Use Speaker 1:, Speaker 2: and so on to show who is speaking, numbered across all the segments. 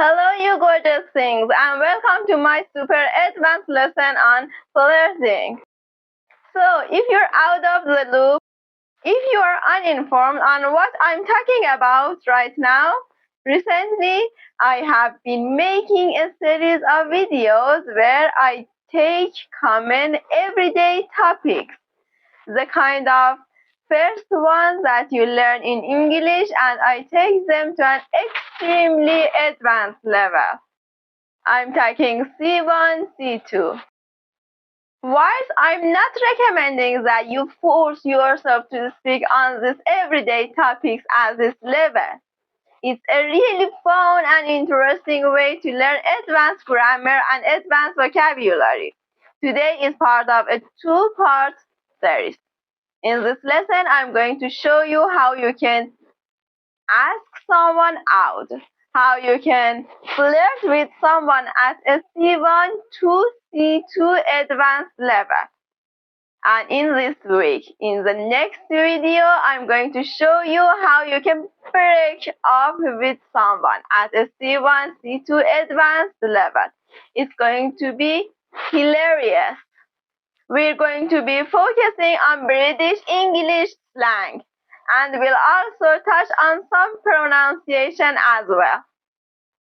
Speaker 1: Hello, you gorgeous things, and welcome to my super advanced lesson on flirting. So, if you're out of the loop, if you are uninformed on what I'm talking about right now, recently I have been making a series of videos where I take common everyday topics, the kind of first ones that you learn in English, and I take them to an extremely advanced level. I'm taking C1-C2. Whilst I'm not recommending that you force yourself to speak on these everyday topics at this level, it's a really fun and interesting way to learn advanced grammar and advanced vocabulary. Today is part of a two-part series. In this lesson, I'm going to show you how you can ask someone out, how you can flirt with someone at a C1 to C2 advanced level. And in this week, in the next video, I'm going to show you how you can break up with someone at a C1, C2 advanced level. It's going to be hilarious. We're going to be focusing on British English slang, and we'll also touch on some pronunciation as well.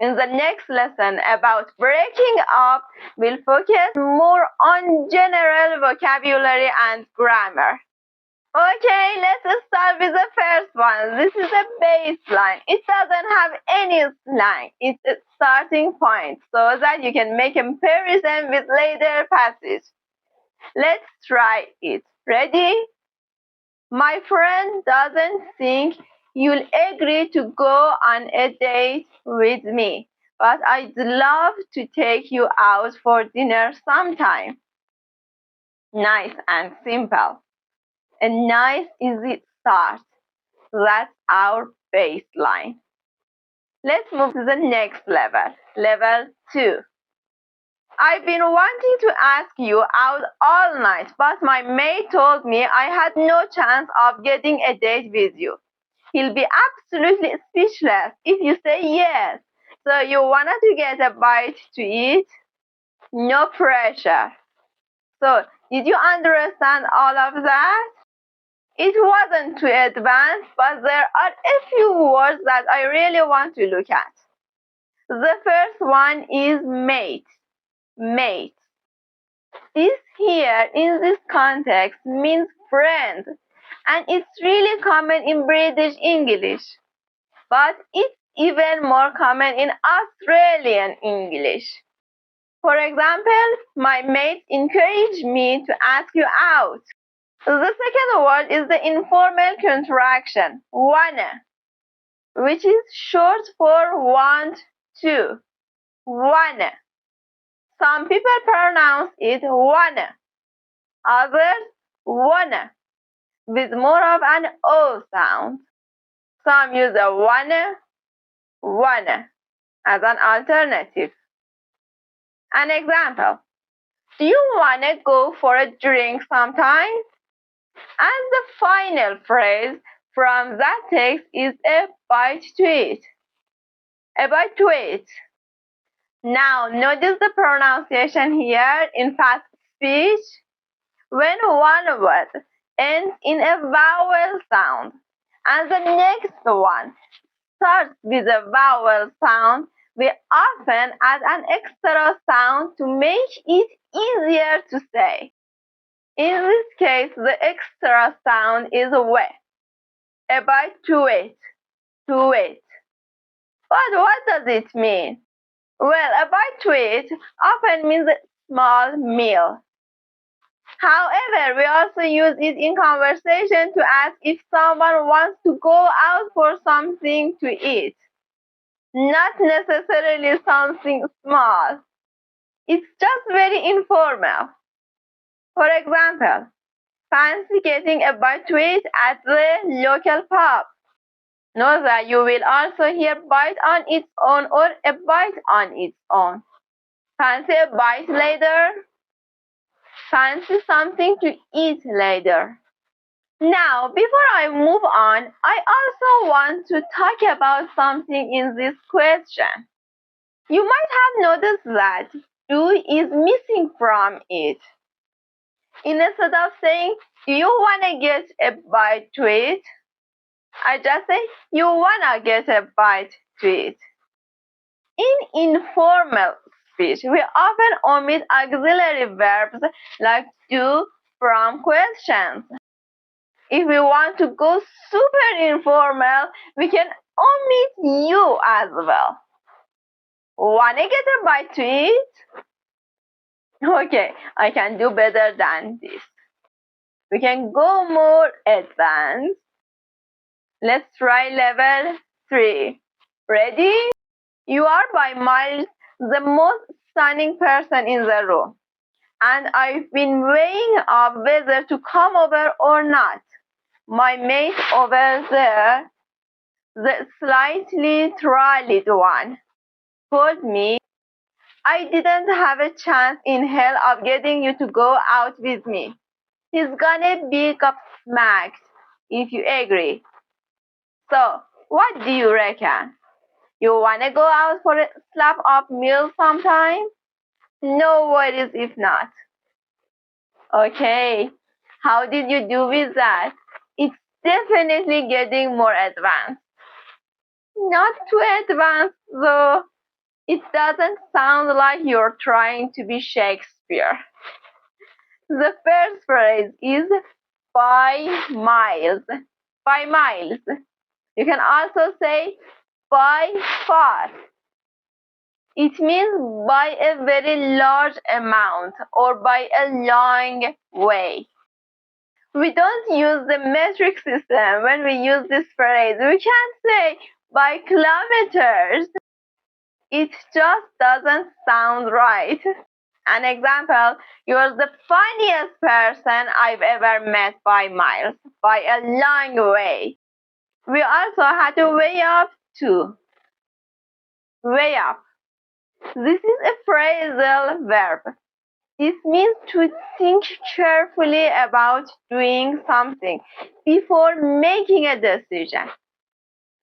Speaker 1: In the next lesson about breaking up, we'll focus more on general vocabulary and grammar. Okay, let's start with the first one. This is a baseline. It doesn't have any slang. It's a starting point so that you can make a comparison with later passage. Let's try it. Ready? My friend doesn't think you'll agree to go on a date with me, but I'd love to take you out for dinner sometime. Nice and simple. A nice, easy start. That's our baseline. Let's move to the next level, level 2. I've been wanting to ask you out all night, but my mate told me I had no chance of getting a date with you. He'll be absolutely speechless if you say yes. So you wanted to get a bite to eat? No pressure. So did you understand all of that? It wasn't too advanced, but there are a few words that I really want to look at. The first one is mate. Mate. This here in this context means friend, and it's really common in British English, but it's even more common in Australian English. For example, my mates encouraged me to ask you out. The second word is the informal contraction, wanna, which is short for want to. Wanna. Some people pronounce it wanna, others wanna, with more of an O sound. Some use a wanna as an alternative. An example: do you wanna go for a drink sometime? And the final phrase from that text is a bite to eat. A bite to eat. Now notice the pronunciation here in fast speech. When one word ends in a vowel sound and the next one starts with a vowel sound, we often add an extra sound to make it easier to say. In this case, the extra sound is we. A bite to it, to it. But what does it mean? Well, a bite to it often means a small meal. However, we also use it in conversation to ask if someone wants to go out for something to eat. Not necessarily something small. It's just very informal. For example, fancy getting a bite to eat at the local pub. Know that you will also hear bite on its own or a bite on its own. Fancy a bite later? Fancy something to eat later. Now, before I move on, I also want to talk about something in this question. You might have noticed that do is missing from it. Instead of saying, do you want to get a bite to it? I just say, you want to get a bite to it. In informal speech, we often omit auxiliary verbs like do from questions. If we want to go super informal, we can omit you as well. Wanna get a bite to eat? Okay, I can do better than this. We can go more advanced. Let's try level 3. Ready? You are by miles the most stunning person in the room, and I've been weighing up whether to come over or not. My mate over there, the slightly trolleyed one, told me I didn't have a chance in hell of getting you to go out with me. He's gonna be gobsmacked if you agree. So, what do you reckon? You wanna go out for a slap-up meal sometime? No worries if not. Okay, how did you do with that? It's definitely getting more advanced. Not too advanced though. It doesn't sound like you're trying to be Shakespeare. The first phrase is by miles. By miles. You can also say by far. It means by a very large amount or by a long way. We don't use the metric system when we use this phrase. We can't say by kilometers. It just doesn't sound right. An example, you're the funniest person I've ever met by miles, by a long way. We also had to weigh up too. Weigh up. This is a phrasal verb. This means to think carefully about doing something before making a decision.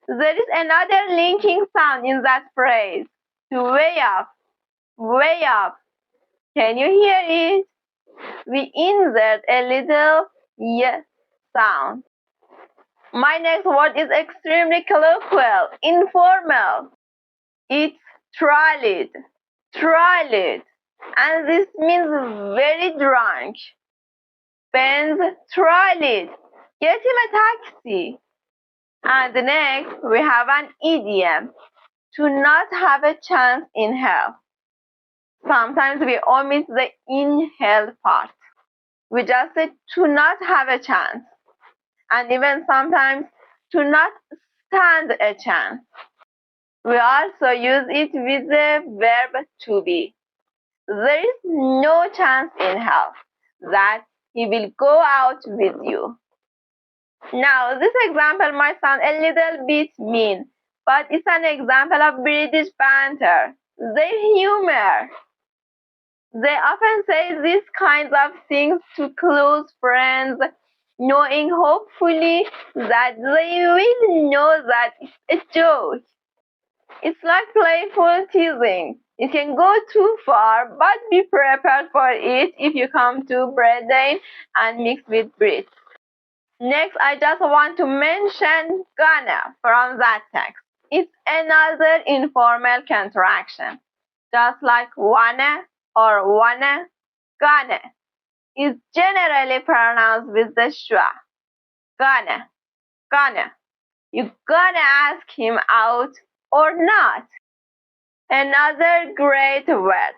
Speaker 1: There is another linking sound in that phrase. To weigh up. Weigh up. Can you hear it? We insert a little y sound. My next word is extremely colloquial, informal. It's trolleyed. Trolleyed. And this means very drunk. Ben's trolleyed. Get him a taxi. And next, we have an idiom. To not have a chance in hell. Sometimes we omit the in hell part. We just say to not have a chance. And even sometimes to not stand a chance. We also use it with the verb to be. There is no chance in hell that he will go out with you. Now, this example might sound a little bit mean, but it's an example of British banter, their humor. They often say these kinds of things to close friends, knowing hopefully that they will know that it's a joke. It's like playful teasing. It can go too far, but be prepared for it if you come to Britain and mix with Brits. Next, I just want to mention gonna from that text. It's another informal contraction. Just like wanna or wanna, gonna is generally pronounced with the schwa. Gonna, gonna. You gonna ask him out or not? Another great word,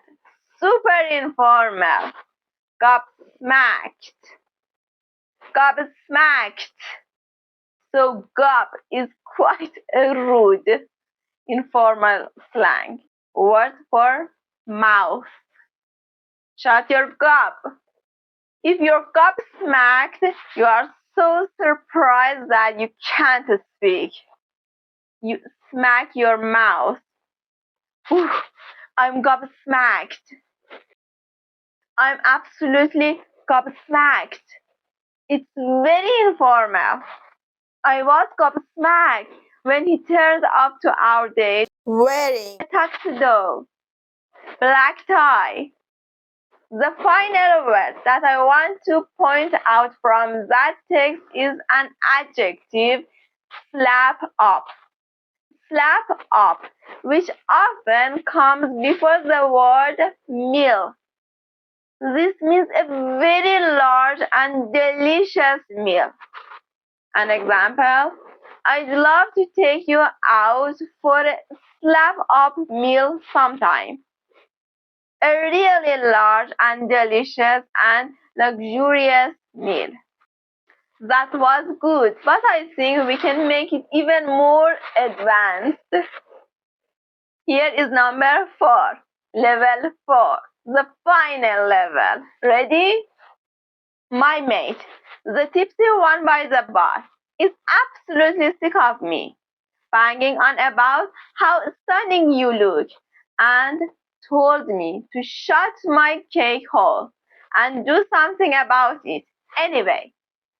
Speaker 1: super informal, gobsmacked. Gobsmacked. So gob is quite a rude informal slang word for mouth. Shut your gob. If you're gobsmacked, you are so surprised that you can't speak. You smack your mouth. Whew, I'm gobsmacked. I'm absolutely gobsmacked. It's very informal. I was gobsmacked. when he turned up to our date
Speaker 2: wearing
Speaker 1: a tuxedo, black tie. The final word that I want to point out from that text is an adjective, slap up. Slap up, which often comes before the word meal. This means a very large and delicious meal. An example, I'd love to take you out for a slap up meal sometime. A really large and delicious and luxurious meal. That was good, but I think we can make it even more advanced. Here is number 4, level 4, the final level. Ready? My mate, the tipsy one by the bar, is absolutely sick of me, banging on about how stunning you look, and told me to shut my cake hole and do something about it. Anyway,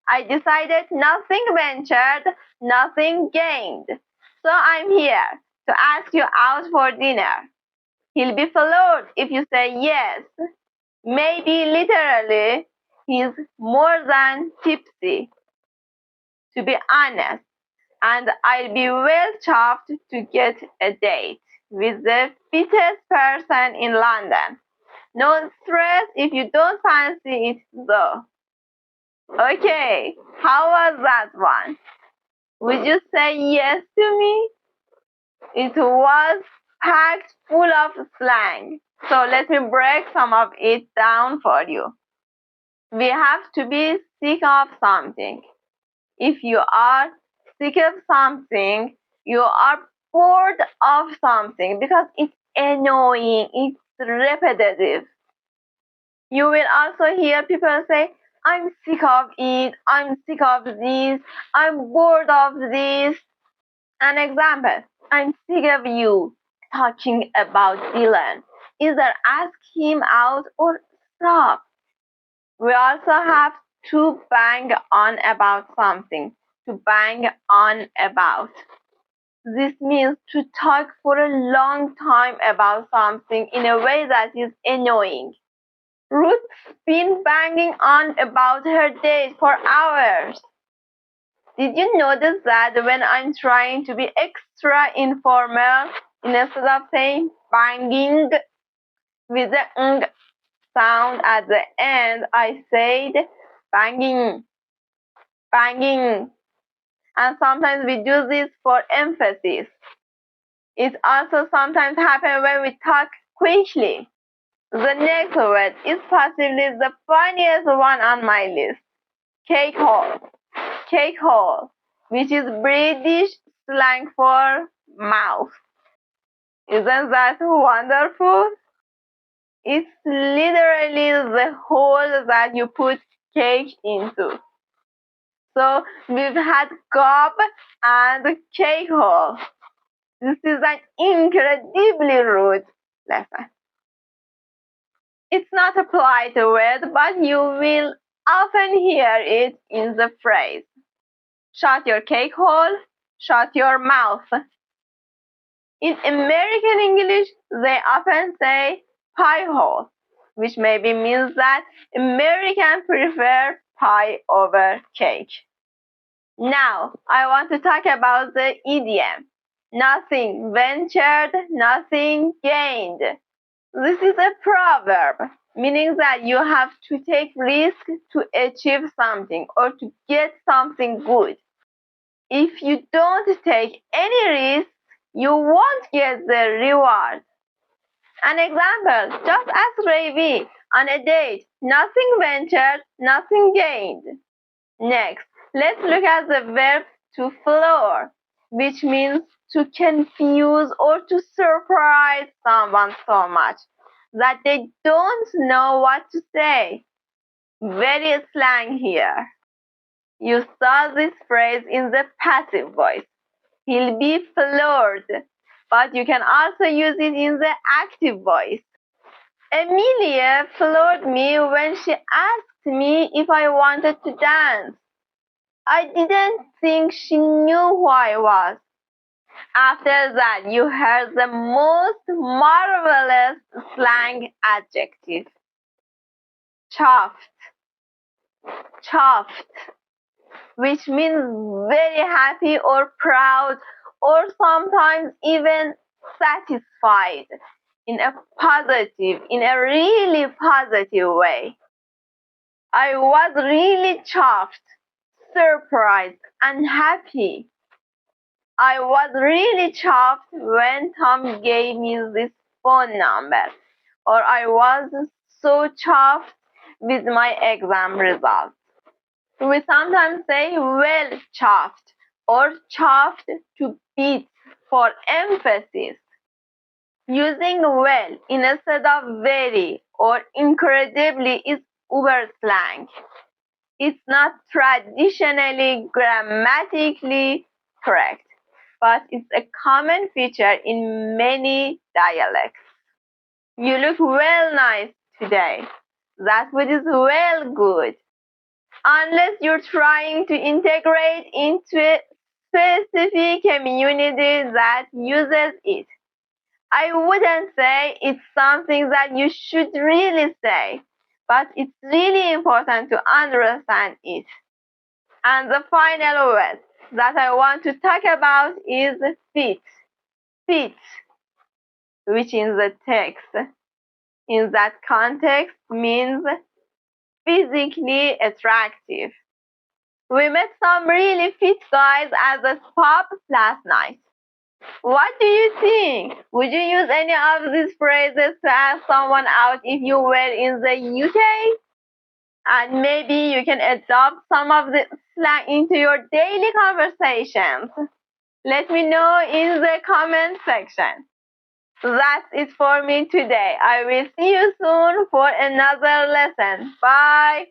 Speaker 1: I decided nothing ventured, nothing gained. So I'm here to ask you out for dinner. He'll be floored if you say yes. Maybe literally, he's more than tipsy, to be honest. And I'll be well chuffed to get a date with the fittest person in London. No stress if you don't fancy it though. Okay, how was that one? Would you say yes to me? It was packed full of slang. So let me break some of it down for you. We have to be sick of something. If you are sick of something, you are bored of something because it's annoying, it's repetitive. You will also hear people say, I'm sick of it, I'm sick of this, I'm bored of this. An example, I'm sick of you talking about Dylan. Either ask him out or stop. We also have to bang on about something. To bang on about. This means to talk for a long time about something in a way that is annoying. Ruth's been banging on about her date for hours. Did you notice that when I'm trying to be extra informal, instead of saying banging with the ng sound at the end, I said banging, banging. And sometimes we do this for emphasis. It also sometimes happens when we talk quickly. The next word is possibly the funniest one on my list. Cake hole. Cake hole, which is British slang for mouth. Isn't that wonderful? It's literally the hole that you put cake into. So we've had gob and cake hole. This is an incredibly rude lesson. It's not a polite word, but you will often hear it in the phrase. Shut your cake hole, shut your mouth. In American English, they often say pie hole, which maybe means that Americans prefer pie over cake. Now, I want to talk about the idiom. Nothing ventured, nothing gained. This is a proverb, meaning that you have to take risk to achieve something or to get something good. If you don't take any risk, you won't get the reward. An example, just ask Ravi on a date. Nothing ventured, nothing gained. Next, let's look at the verb to floor, which means to confuse or to surprise someone so much that they don't know what to say. Very slang here. You saw this phrase in the passive voice. He'll be floored, but you can also use it in the active voice. Emilia floored me when she asked me if I wanted to dance. I didn't think she knew who I was. After that, you heard the most marvelous slang adjective. Chuffed. Chuffed. Which means very happy or proud or sometimes even satisfied in a really positive way. I was really chuffed, surprised, and happy. I was really chuffed when Tom gave me this phone number, or I was so chuffed with my exam results. We sometimes say well chuffed or chuffed to bits for emphasis. Using well instead of very or incredibly is uber slang. It's not traditionally grammatically correct, but it's a common feature in many dialects. You look well nice today. That food is well good. Unless you're trying to integrate into a specific community that uses it. I wouldn't say it's something that you should really say, but it's really important to understand it. And the final word that I want to talk about is fit. Fit, which in the text, in that context, means physically attractive. We met some really fit guys at the pub last night. What do you think? Would you use any of these phrases to ask someone out if you were in the UK? And maybe you can adopt some of the slang into your daily conversations. Let me know in the comment section. That's it for me today. I will see you soon for another lesson. Bye.